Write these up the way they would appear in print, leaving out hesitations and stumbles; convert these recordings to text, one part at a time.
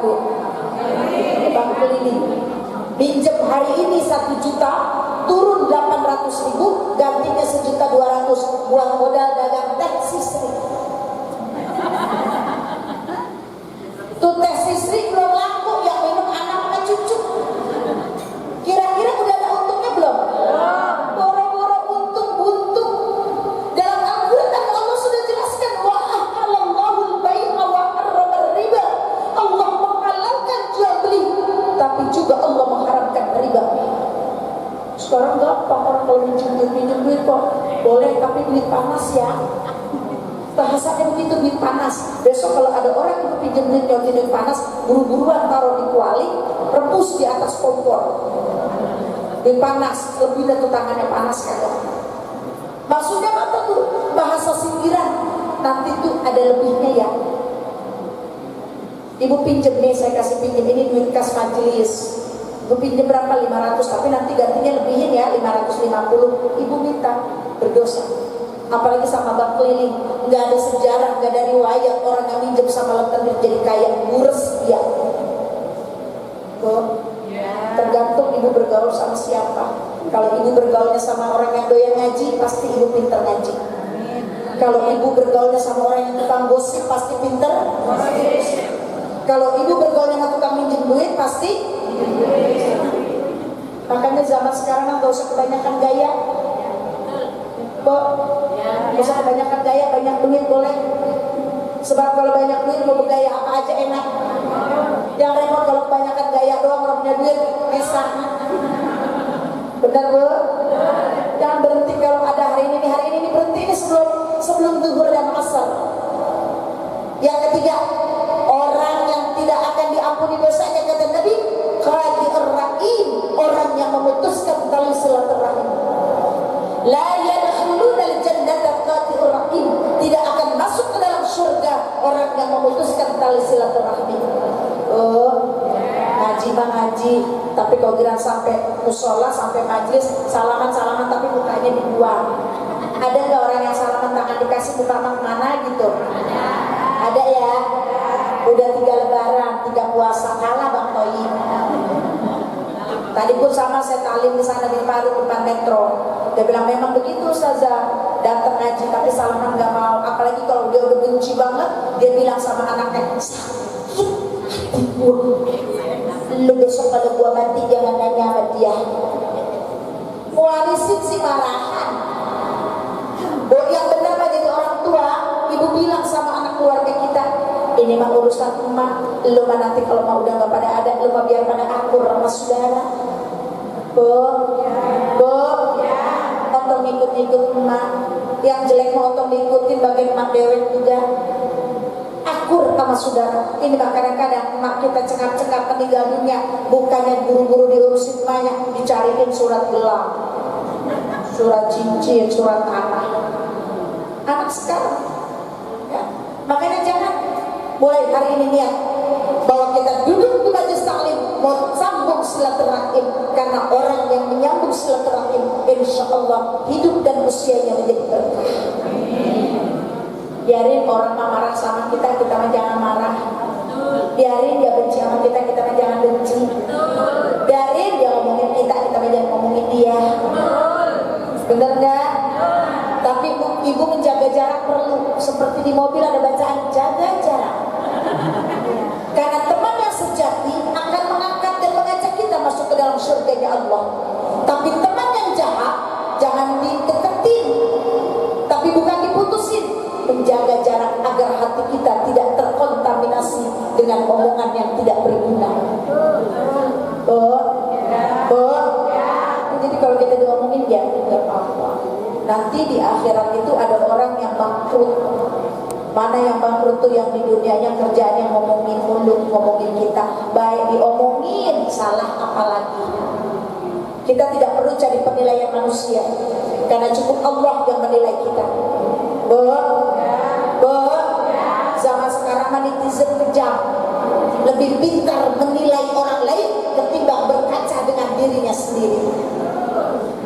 laku? Bank keliling. Pinjam hari ini 1 juta, turun 800.000, gantinya 1.200.000 buat modal dagang taksi Sri. Tuh taksi Sri belum laku, yang minum anak sama cucu. Kira-kira udah ada untungnya belum? Boro-boro untung buntung. Dalam Al-Quran Allah sudah jelaskan, wa ahallallahu al-bai'a wa harrama riba. Allah menghalalkan jual beli, tapi juga Allah mengharamkan riba. Sekarang gampang orang kalau minjem duit kok boleh, tapi duit panas ya. Bahasanya begitu, duit panas. Besok kalau ada orang yang pinjam duit panas, buru-buruan taruh di kuali, rebus di atas kompor. Duit panas, lebih dari tangannya panas kan. Maksudnya apa tuh? Bahasa sindiran. Nanti tuh ada lebihnya ya. Ibu pinjam nih, saya kasih pinjam ini duit kas majelis. Ibu pinjam berapa? 500, tapi nanti gantinya lebihin ya, 550. Ibu minta, berdosa. Apalagi sama bank keliling, nggak ada sejarah, nggak ada riwayat orang yang minjem sama lentenir jadi kaya, ngurus dia. Tergantung ibu bergaul sama siapa. Kalau ibu bergaulnya sama orang yang doyan ngaji, pasti ibu pinter ngaji. Kalau ibu bergaulnya sama orang yang tukang gosip, pasti pinter. Kalau ibu bergaulnya sama tukang minjem duit, pasti. Makanya zaman sekarang nggak usah kebanyakan gaya. Kok? Gak usah kebanyakan gaya, banyak duit boleh. Sebab kalau banyak duit mau bergaya apa aja enak. Yang repot kalau kebanyakan gaya doang, orang punya duit esak. Benar Bu? Jangan berhenti kalau ada hari ini berhenti ini sebelum zuhur dan asar. Yang ketiga, orang yang tidak akan diampuni dosanya kata Nabi, qati'ur rahim, orang yang memutuskan tali silaturahim. La yadkhulunal jannata qati'ur rahim, tidak akan masuk ke dalam surga orang yang memutuskan tali silaturahmi. Ngaji mah ngaji, tapi kalau kira sampai musola, sampai majlis, salaman tapi mukanya dibuang. Ada nggak orang yang salaman tangan dikasih muka mana gitu? Ada ya. Udah 3 lebaran, 3 puasa, kalah Bang Toyi. Tadi pun sama saya talim di sana di Paru depan metro. Dia bilang memang begitu Ustazah, datang ngaji tapi salaman nggak mau. Apalagi kalau dia udah benci banget, dia bilang sama anaknya, sakit hatiku. Lu besok kalau gua mati jangan nanya sama dia. Warisin si marahan. Yang benar mah jadi orang tua, ibu bilang sama anak keluarga kita, ini mah urusan emak, lu mah nanti kalau mau udah nggak pada ada, lu mah biar pada akur sama saudara. Otong ikut-ikut emak, yang jelek mau otong diikutin, bagian emak dewek juga. Akur sama saudara. Ini mah kadang-kadang emak kita cekap-cekap meninggal dunia, bukannya buru-buru diurusin emaknya, dicariin surat gelang, surat cincin, surat tanah. Anak sekarang ya. Makanya jangan mulai hari ini niat bahwa kita duduk di majelis taklim mau sambung silaturahim, karena orang yang menyambung silaturahim insya Allah hidup dan usianya menjadi berkah. Biarin orang marah sama kita mah jangan marah. Biarin dia benci sama kita mah jangan benci. Biarin dia ngomongin kita mah jangan ngomongin dia. Bener nggak? Tapi ibu menjaga jarak perlu. Seperti di mobil ada bacaan jaga jarak. Karena teman yang sejati akan mengangkat dan mengajak kita masuk ke dalam surganya Allah. Tapi teman yang jahat jangan dideketin, tapi bukan diputusin. Menjaga jarak agar hati kita tidak terkontaminasi dengan omongan yang tidak berguna. Jadi kalau kita diomongin ya tidak apa-apa. Nanti di akhirat itu ada orang yang bangkrut. Mana yang bangkrut tuh yang di dunianya kerjaannya ngomongin mulut, ngomongin kita, baik diomongin, salah apalagi. Kita tidak perlu cari penilaian manusia, karena cukup Allah yang menilai kita. Zaman sekarang netizen kejam, lebih pintar menilai orang lain ketimbang berkaca dengan dirinya sendiri.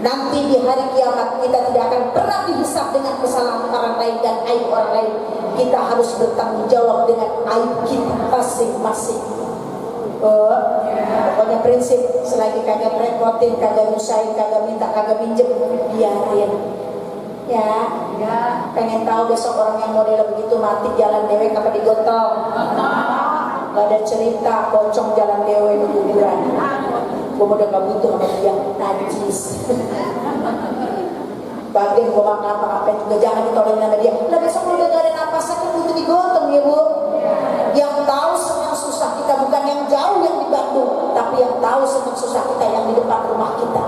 Nanti di hari kiamat kita tidak akan pernah dihisab dengan kesalahan orang lain dan aib orang lain. Kita harus bertanggung jawab dengan aib kita masing-masing. Pokoknya prinsip, selagi kagak repotin, kagak nyusahin, kagak minta, kagak minjem, biarin. Ya, pengen tahu besok orang yang model begitu mati jalan dewek apa digotong? Gak ada cerita, pocong jalan dewek di kuburan. Gue udah gak butuh sama dia, najis. Bagian gue makan apa-apa juga jangan ditolong sama dia. Lah besok udah gak ada napasnya kan butuh digotong ya bu. Yang tahu senang susah kita bukan yang jauh yang di Bandung, tapi yang tahu senang susah kita yang di depan rumah kita.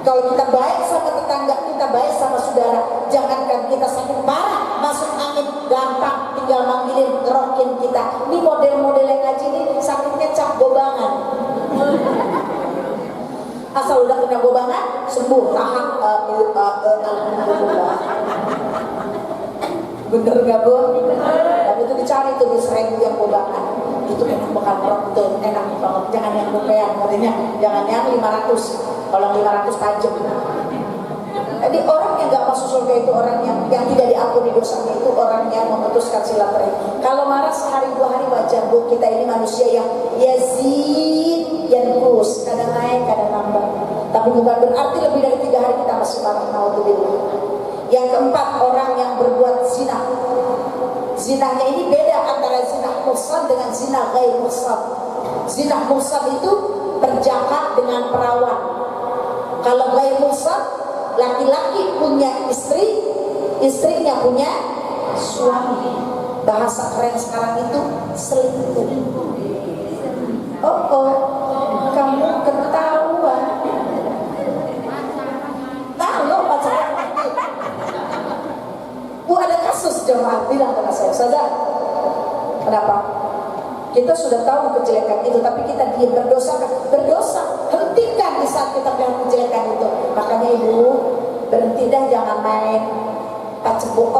Kalau kita baik sama tetangga, kita baik sama saudara, jangankan kita sakit parah, masuk angin gampang, tinggal manggilin, ngerokin kita. Ini model-model yang ngaji ini sakitnya cap gobangan. Asal udah kena gobangan, sembuh, tahan. Alhamdulillah. Bener gak bu? Dan itu dicari tuh di 1000 yang gobangan. Itu enak bakal merok tuh, enak banget. Jangan yang rupiah, katanya jangan yang 500. Kalau 500 tajam. Jadi orang yang gak masuk surga itu orang yang tidak diampuni dosanya, itu orang yang memutuskan silaturahim. Kalau marah sehari 2 hari wajar bu, kita ini manusia yang yazid, yanqus, kadang naik, kadang nambah. Tapi bukan berarti lebih dari 3 hari kita masih marah. Naudzubillah. Yang keempat, orang yang berbuat zina. Zinahnya ini beda antara zina muhsan dengan zina ghair muhsan. Zina muhsan itu berjaka dengan perawan. Kalau ghair muhsan, laki-laki punya istri, istrinya punya suami. Bahasa keren sekarang itu selingkuh. Kamu ketahuan. Tahu pacaran. Bu, ada kasus jemaah bilang sama saya, Ustazah, kenapa? Kita sudah tahu kejelekan itu, tapi kita diam, berdosa. Hentikan di saat kita bilang kejelekan itu. Makanya ibu, berhenti dah, jangan main pacebook.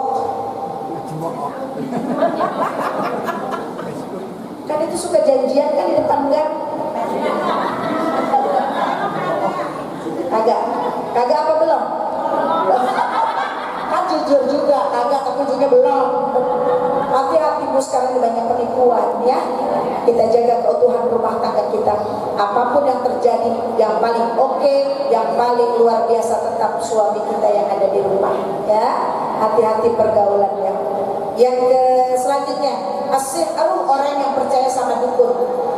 Kan itu suka janjian kan di depan gang. Kagak apa belum? Kan jujur juga, kagak tapi juga belum. Hati-hati bu, sekarang banyak penipuan ya. Kita jaga keutuhan rumah tangga kita. Apapun yang terjadi, yang paling oke, yang paling luar biasa tetap suami kita yang ada di rumah ya. Hati-hati pergaulannya. Yang selanjutnya, orang yang percaya sama dukun.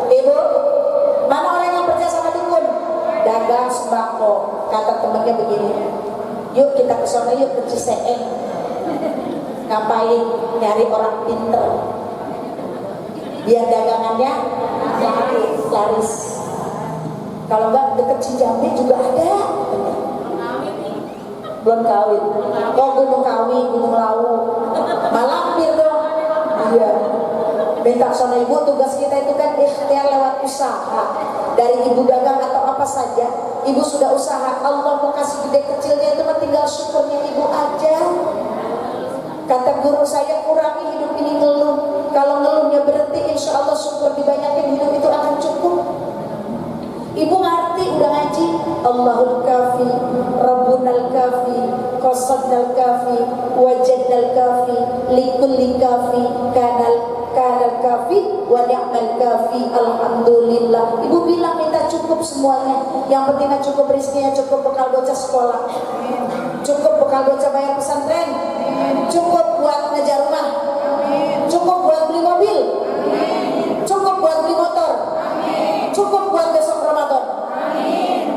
Ibu, mana orang yang percaya sama dukun? Dagang sembako. Kata temannya begini, yuk kita ke sana, yuk ke Ciseeng. Ngapain? Nyari orang pinter biar dagangannya laris. Kalau enggak deket Cijambe juga ada. Belum kawin. Oh, Gunung Kawi, Gunung Lawu. Malampir dong. Iya. Minta sama ibu, tugas kita itu kan ikhtiar lewat usaha. Dari ibu dagang atau apa saja, ibu sudah usaha. Allah mau kasih gede kecilnya itu tinggal syukurnya ibu aja. Kata guru saya, kurangi hidup ini ngeluh. Kalau ngeluhnya berhenti, insya Allah syukur dibanyakin, hidup itu akan cukup. Ibu ngerti, udah ngaji. Allahul kafi, Rabbunal kafi, Qasadnal kafi, Wajadnal kafi, Likulli kafi, Kanal kafi, Wa ni'mal kafi, Alhamdulillah. Ibu bilang minta cukup semuanya. Yang penting cukup rezekinya, cukup bekal bocah sekolah, cukup bekal bocah bayar pesantren, cukup buat ngejar rumah, cukup buat beli mobil, cukup buat beli motor, cukup buat besok Ramadan.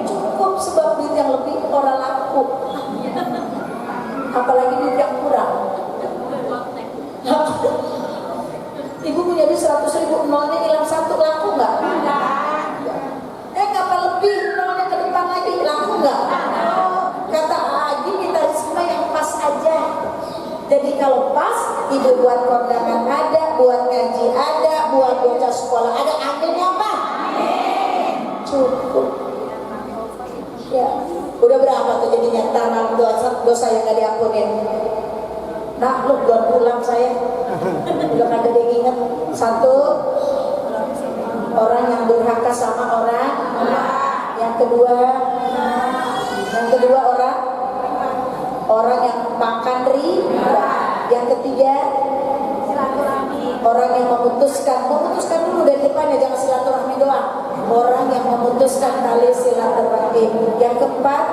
Cukup, sebab duit yang lebih orang laku, apalagi duit yang kurang. Ibu punya duit 100.000, nolnya hilang 1, laku nggak? Ngapa lebih nolnya ke depan lagi, laku nggak? Kata Agi, kita semua yang pas aja. Jadi kalau pas, ibu buat kondangan ada, buat ngaji ada, buat bocah sekolah ada. Akhirnya apa? Cukup. Ya, udah berapa tuh jadinya tanam dosa yang gak diampunin? Nah, lu belum pulang saya. Udah kagak ada inget. 1, orang yang durhaka sama orang. Yang kedua orang yang makan riba. Yang ketiga, Orang yang memutuskan dulu dari depannya, jangan silaturahmi doang. Orang yang memutuskan tali silaturahim. Yang keempat,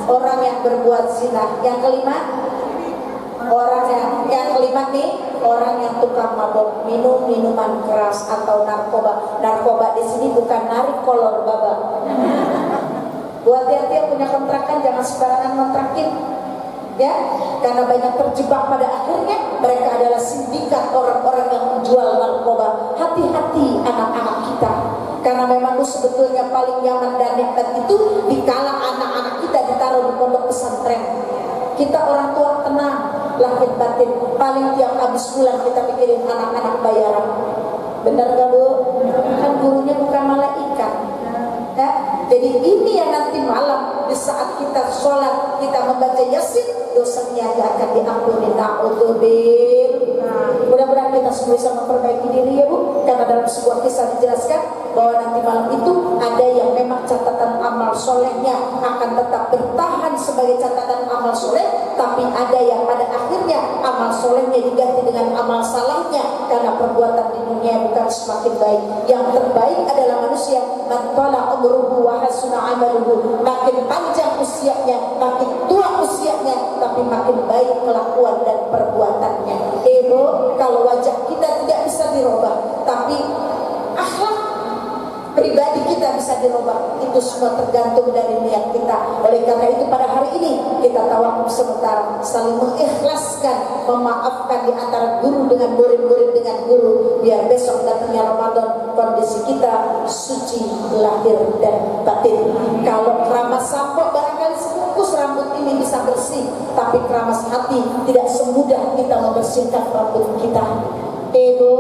orang yang berbuat zina. Yang kelima, yang kelima nih, orang yang tukang mabok, minum minuman keras atau narkoba. Narkoba di sini bukan narik kolor baba. Buat hati-hati yang punya kontrakan, jangan sembarangan kontrakin. Ya, karena banyak terjebak pada akhirnya mereka adalah sindikat orang-orang yang menjual narkoba. Hati-hati anak-anak kita, karena memang sebetulnya paling nyaman dan nikmat itu dikala anak-anak kita ditaruh di pondok pesantren. Kita orang tua tenang, lahir batin. Paling tiap habis bulan kita pikirin anak-anak bayaran. Benar gak Bu? Kan gurunya bukan malaikat. Ya? Jadi ini yang nanti malam di saat kita sholat, kita membaca Yasin, dosanya akan diampuni. Na'udzubillah. Mudah-mudahan kita semua bisa memperbaiki diri ya Bu. Karena dalam sebuah kisah dijelaskan bahwa nanti malam itu ada yang memang catatan amal solehnya akan tetap bertahan sebagai catatan amal soleh, tapi ada yang pada akhirnya amal solehnya diganti dengan amal salahnya karena perbuatan di dunia bukan semakin baik. Yang terbaik adalah manusia man tala umruhu wa hasuna amaluhu. Makin panjang usianya, makin tua usianya, tapi makin baik kelakuan dan perbuatannya. Ibu, kalau wajah kita tidak bisa dirubah, tapi akhlak pribadi kita bisa dirubah. Itu semua tergantung dari niat kita. Oleh karena itu pada hari ini kita tawakuf sementara, saling mengikhlaskan, memaafkan di antara guru dengan murid-murid dengan guru, biar besok datangnya Ramadan kondisi kita suci lahir dan batin. Kalau keramas sampo barangkali sebungkus rambut ini bisa bersih, tapi keramas hati tidak semudah kita membersihkan rambut kita. Ibu,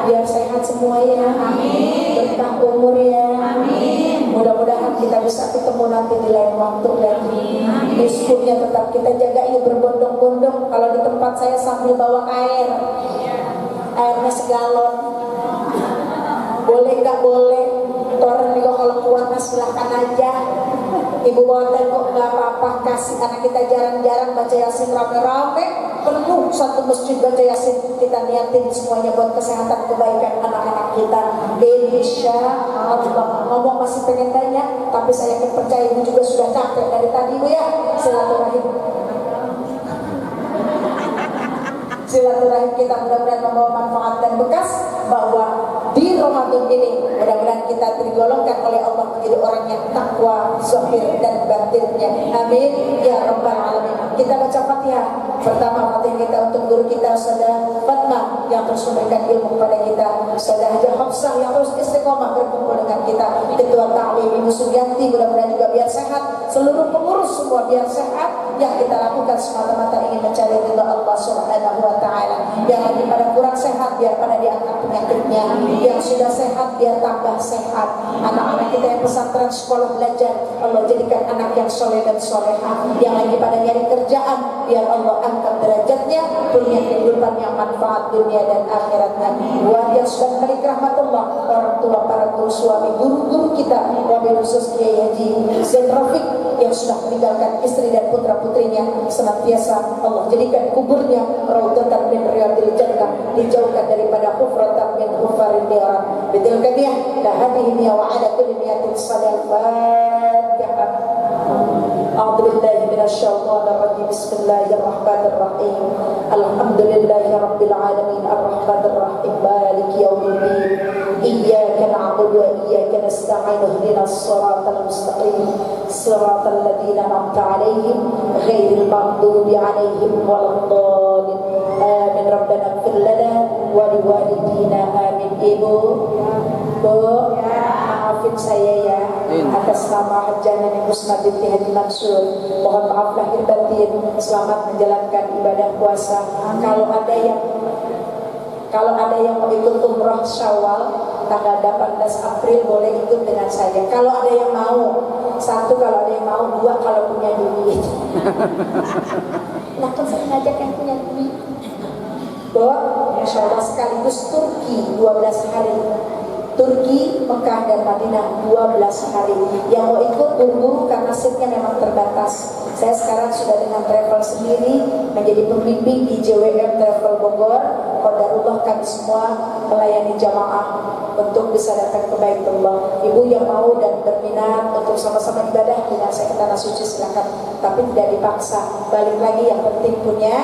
biar sehat semua ya. Amin. Berkah umur ya. Amin. Mudah-mudahan kita bisa ketemu nanti di lain waktu lagi. Diskunya tetap kita jaga ini berbondong-bondong. Kalau di tempat saya sambil bawa air, airnya segalon. Boleh nggak boleh? Toren juga kalau kuatnya silahkan aja. Ibu bawa tengok nggak apa-apa, kasih karena kita jarang-jarang baca Yasin rame-rame, penuh satu masjid baca Yasin. Kita niatin semuanya buat kesehatan kebaikan anak-anak kita. Insya Allah. Ngomong masih pengen tanya, tapi saya yakin percaya Ibu juga sudah capek dari tadi Bu ya. Silaturahim kita mudah-mudahan membawa manfaat dan bekas bahwa di Ramadan ini mudah-mudahan kita digolongkan oleh Allah menjadi orang yang takwa zahir dan batinnya. Amin ya rabbal alamin. Kita baca Fatihah. Pertama Fatihah kita untuk guru kita Ustazah Fatma yang terus memberikan ilmu kepada kita, Ustazah Haja Hafsah yang terus istiqomah berkumpul dengan kita, Ketua Ta'lim Ibu Sugianti mudah-mudahan juga biar sehat, seluruh pengurus semua biar sehat. Yang kita lakukan semata-mata ingin mencari ridha Allah Subhanahu wa taala. Yang lagi pada kurang sehat biar pada diangkat penyakitnya, yang sudah sehat biar tambah sehat. Anak-anak kita yang pesantren sekolah belajar, Allah jadikan anak yang soleh dan soleha. Yang lagi pada nyari kerjaan, biar Allah angkat derajatnya, punya kehidupan yang manfaat dunia dan akhiratnya. Buat yang sudah memiliki rahmatullah, orang tua, para guru, suami, guru-guru kita, wabil khusus Kiai Haji Zain Rafiq yang sudah meninggalkan istri dan putra-putrinya, senantiasa Allah jadikan kuburnya raudhatan min riyadil jannah, dijauhkan daripada hufratan min hufarin nar. Bitilkaniyah la hadhihi niyya wa ala kulli niyatin salih. Al-Fatihah. A'udzu billahi minasy syaithanir rajim. Bismillahirrahmanirrahim. Alhamdulillahirabbil alamin arrahmanir rahim maliki yaumiddin. Iyyaka na'budu wa iyyaka nasta'in ihdinas siratal mustaqim siratal ladzina an'amta 'alaihim ghairil maghdubi 'alaihim waladdallin. Amin. Rabbana ighfir lana wa liwalidina. Amin. Ibu, Bu, maafin saya ya atas nama Hajjah Neni Musnah binti Haji Mansur. Mohon maaf lahir batin. Selamat menjalankan ibadah puasa. Kalau ada yang mau ikut umroh Syawal tanggal 18 April boleh ikut dengan saya. Kalau ada yang mau, satu kalau ada yang mau, dua kalau punya duit. Nah kan saya ngajak yang punya duit. Bahwa Insya Allah sekaligus Turki 12 hari. Turki, Mekah dan Madinah 12 hari. Yang mau ikut buru-buru karena seatnya memang terbatas. Saya sekarang sudah dengan travel sendiri menjadi pembimbing di JWM Travel Bogor. qadarullah kami semua melayani jamaah untuk bisa datang ke Baitullah. Ibu yang mau dan berminat untuk sama-sama ibadah dengan saya ke tanah suci silakan, tapi tidak dipaksa. Balik lagi yang penting punya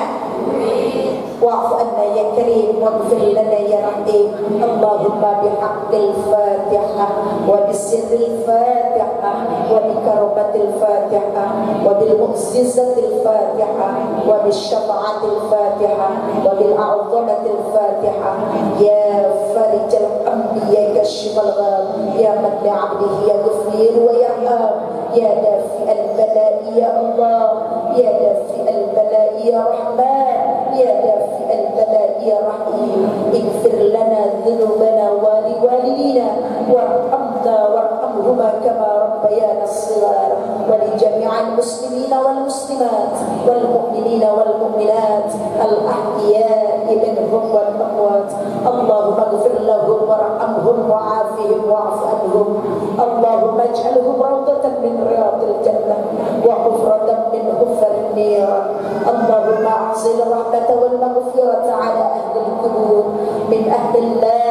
wa'fu anna ya karim waghfir lana ya rahim. Allahumma bihaqqil fatihah wa bisirril fatihah wa bikarabatil fatihah wa bil mu'jizatil fatihah wa bisyafa'atil fatihah wa bil a'zamatil fatihah ya farijal hamdi ya kashifal gham ya man li'abdihi yaghfir wa yarham ya dafi'al bala'i ya Allah ya dafi'al bala'i ya Rahman ya dafi'al bala'i ya Rahim. Ighfir lana dhunubana wa liwalidina warhamna warhamhuma kama rabbayana shighar wa li jami'il muslimina wal muslimat wal mu'minina wal mu'minat al ahya'i minhum wal amwat. Allahumma ighfir lahum warhamhum wa'afihim wa'fu anhum. Allahumma ij'alhum rawdatan min riyadil jannah wa hufratan min hufarin nar. Allahumma ahsil rahmata wal maghfirata ala ahli al-qubur min ahli la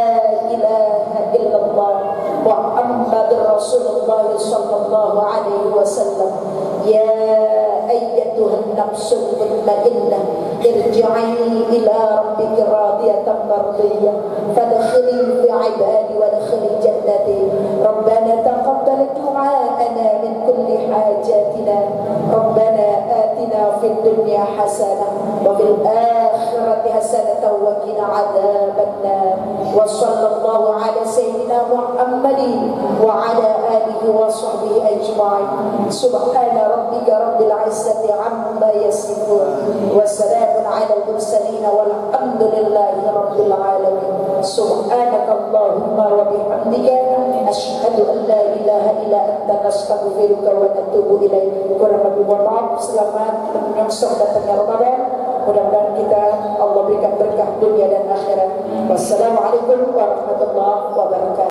ilaha illallah Muhammadur Rasulullah sallallahu alaihi wasallam. Ya ayyatuhan nafsul mutmainnah irji'i ila rabbika radiyatan mardiyah fadkhili fi ibadi wa adkhili jannati. Rabbana taqabbal du'aana min kulli hajatina. Rabbana atina fid dunya hasanah wa fil akhirati hasanah wa qina adzaban nar. Wa sallallahu ala sayyidina Muhammadin wa ala alihi wa sahbihi ajma'in. Subhana rabbika rabbil izzati amma yasifun wa salamun ala al-mursalin walhamdulillahi rabbil alamin. Subhanakallahumma wa bihamdika asyhadu an la ilaha illa anta nastaghfiruka wa natubu ilaik. Kurang lebih mohon maaf. Selamat menyongsong datangnya Ramadan. Mudah-mudahan kita Allah berikan berkah dunia dan akhirat. Wassalamualaikum warahmatullahi wabarakatuh.